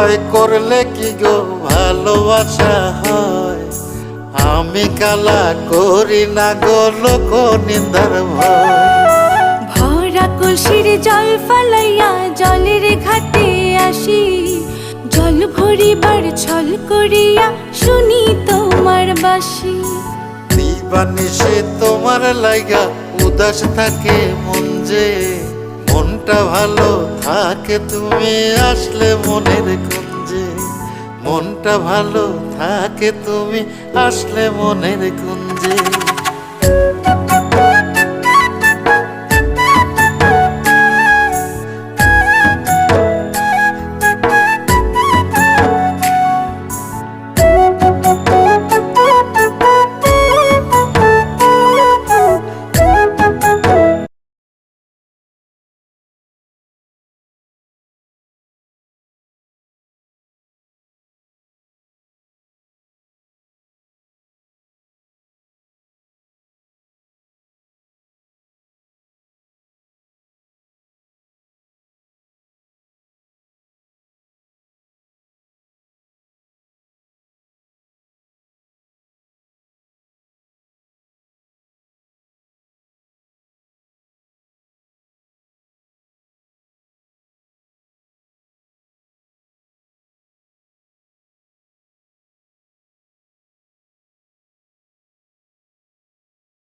ভয় করলে কি গো ভালোবাসা হয়? আমি কালা করি না গো লোক নিন্দার ভয়। ভরা কলসির জল ফালাইয়া জলের ঘাটে আসি, জল ভরিবার ছল করিয়া শুনি তোমার বাঁশি। দিবানিশি তোমার লাইগা উদাস থাকে মন যে, মনটা ভালো থাকে তুমি আসলে মনের কুঞ্জে। মনটা ভালো থাকে তুমি আসলে মনের কুঞ্জে।